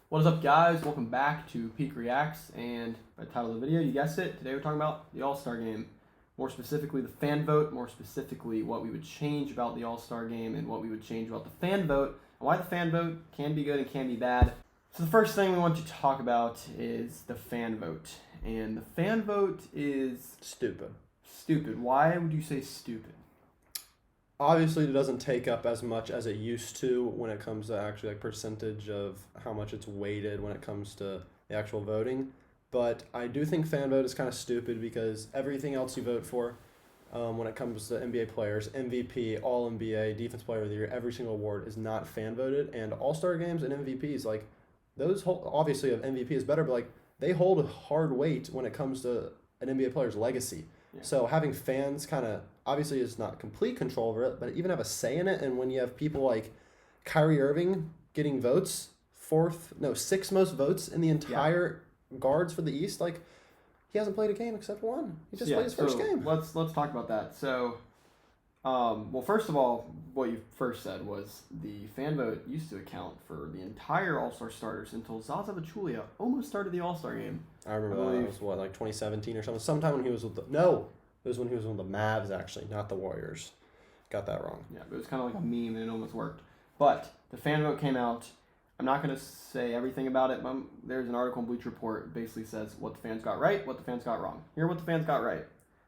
What is up, guys? Welcome back to Peak Reacts, and by the title of the video, you guessed it, today we're talking about the All-Star Game. More specifically, the fan vote, more specifically, what we would change about the All-Star Game and what we would change about the fan vote, and why the fan vote can be good and can be bad. So the first thing we want to talk about is the fan vote, and the fan vote is... Stupid. Stupid. Why would you say stupid? Obviously, it doesn't take up as much as it used to when it comes to actually percentage of how much it's weighted when it comes to the actual voting. But I do think fan vote is kind of stupid because everything else you vote for when it comes to NBA players, MVP, All-NBA, Defense Player of the Year, every single award is not fan voted. And All-Star games and MVPs, those obviously of MVP is better, but they hold a hard weight when it comes to an NBA player's legacy. Yeah. So having fans kind of obviously is not complete control over it, but even have a say in it. And when you have people like Kyrie Irving getting votes, sixth most votes in the entire guards for the East, he hasn't played a game except one. He just played his first game. Let's talk about that. So, well, first of all, what you first said was the fan vote used to account for the entire All-Star starters until Zaza Pachulia almost started the All-Star game. I remember that. It was 2017 or something. Sometime when he was with it was when he was with the Mavs, actually, not the Warriors. Got that wrong. Yeah, it was kind of like a meme, and it almost worked. But the fan vote came out. I'm not going to say everything about it, but there's an article in Bleacher Report that basically says what the fans got right, what the fans got wrong. Here are what the fans got right.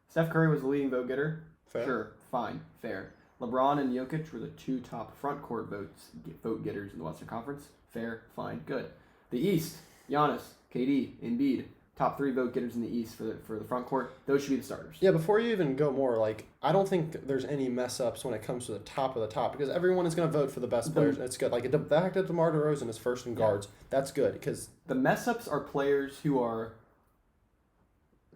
Steph Curry was the leading vote getter. Fair. Sure, fine, fair. LeBron and Jokic were the two top front court vote getters in the Western Conference. Fair, fine, good. The East, Giannis, KD, Embiid, top three vote getters in the East for the front court. Those should be the starters. Yeah, before you even go more, I don't think there's any mess ups when it comes to the top of the top because everyone is going to vote for the best players. And it's good. The fact that DeMar DeRozan is first in guards, that's good because the mess ups are players who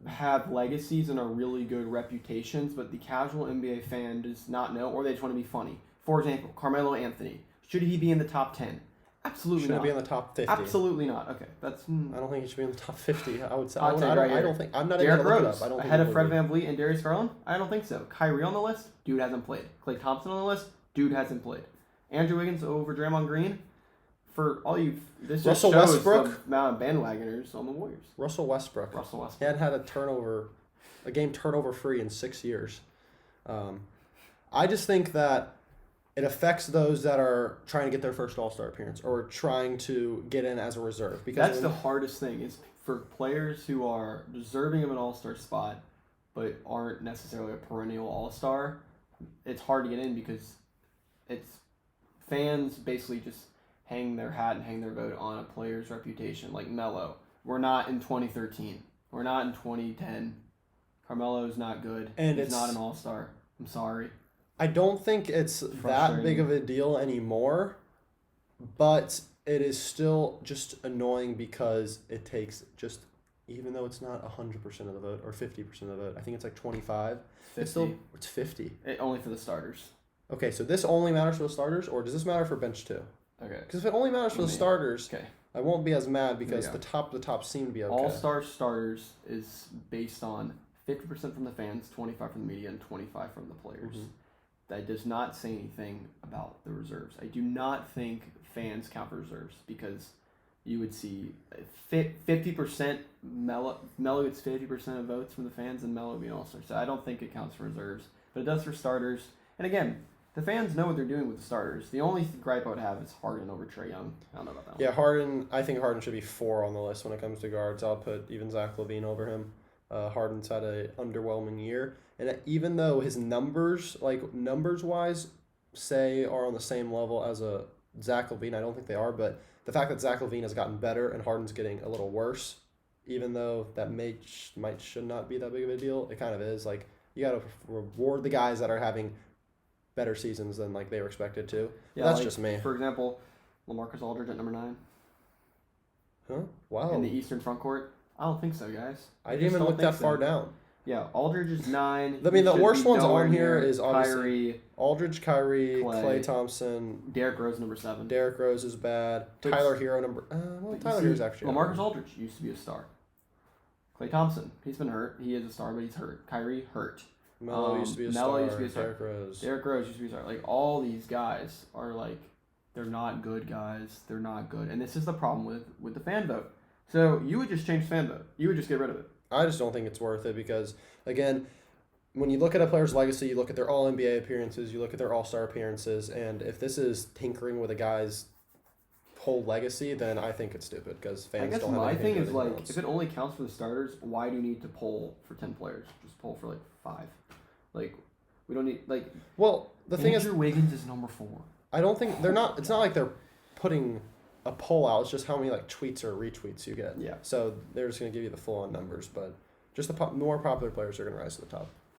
have legacies and are really good reputations, but the casual NBA fan does not know, or they just want to be funny. For example, Carmelo Anthony. Should he be in the top 10? Absolutely not. Should he be in the top 50? Absolutely not. Okay, that's... I don't think he should be in the top 50. I would say. I don't think... I'm not even Derrick going to look Rose, it up. I don't think ahead of Fred VanVleet and Darius Garland? I don't think so. Kyrie on the list? Dude hasn't played. Klay Thompson on the list? Dude hasn't played. Andrew Wiggins over Draymond Green? For all you... This just Russell shows Westbrook? the amount of bandwagoners on the Warriors. Russell Westbrook. He hadn't had a game turnover free in 6 years. I just think that it affects those that are trying to get their first All-Star appearance or trying to get in as a reserve. Because that's the hardest thing is for players who are deserving of an All-Star spot but aren't necessarily a perennial All-Star. It's hard to get in because it's fans basically just hang their hat and hang their vote on a player's reputation. Like Melo. We're not in 2013. We're not in 2010. Carmelo's not good. And he's not an All-Star. I'm sorry. I don't think it's that big of a deal anymore, but it is still just annoying because it takes even though it's not 100% of the vote or 50% of the vote, I think it's 25. 50. It's 50. Only for the starters. Okay, so this only matters for the starters, or does this matter for bench too? Okay. Because if it only matters for the starters, okay, I won't be as mad because the top seem to be okay. All-Star starters is based on 50% from the fans, 25% from the media, and 25% from the players. Mm-hmm. That does not say anything about the reserves. I do not think fans count for reserves because you would see 50% Melo gets 50% of votes from the fans and Melo would be an All-Star. So I don't think it counts for reserves, but it does for starters. And again, the fans know what they're doing with the starters. The only gripe I would have is Harden over Trae Young. I don't know about that one. Yeah, Harden. I think Harden should be 4 on the list when it comes to guards. I'll put even Zach LaVine over him. Harden's had an underwhelming year. And even though his numbers, numbers-wise, are on the same level as a Zach LaVine, I don't think they are, but the fact that Zach LaVine has gotten better and Harden's getting a little worse, even though that should not be that big of a deal, it kind of is. You got to reward the guys that are having better seasons than they were expected to. Yeah, that's just me. For example, LaMarcus Aldridge at number 9. Huh? Wow. In the Eastern front court? I don't think so, guys. I didn't even look that far down. Yeah, Aldridge is 9. I mean, the worst ones on here is obviously Kyrie, Aldridge, Kyrie, Klay Thompson. Derrick Rose, number 7. Derrick Rose is bad. Tyler Hero, Tyler Hero's actually... LaMarcus Aldridge used to be a star. Klay Thompson, he's been hurt. He is a star, but he's hurt. Kyrie, hurt. Melo used to be a star. Derrick Rose. Derrick Rose used to be a star. All these guys are They're not good guys. They're not good. And this is the problem with the fan vote. So you would just change the fan vote. You would just get rid of it. I just don't think it's worth it because, again, when you look at a player's legacy, you look at their All-NBA appearances, you look at their All-Star appearances, and if this is tinkering with a guy's whole legacy, then I think it's stupid because fans I guess don't have my anything thing to is do with like, else. if it only counts for the starters, why do you need to poll for 10 players? Just poll for like 5. Like, we don't need like. Well, the thing is, Andrew Wiggins is number 4. I don't think they're not. It's not like they're putting a poll out. It's just how many like tweets or retweets you get. Yeah. So they're just gonna give you the full on numbers, but just the more popular players are gonna rise to the top.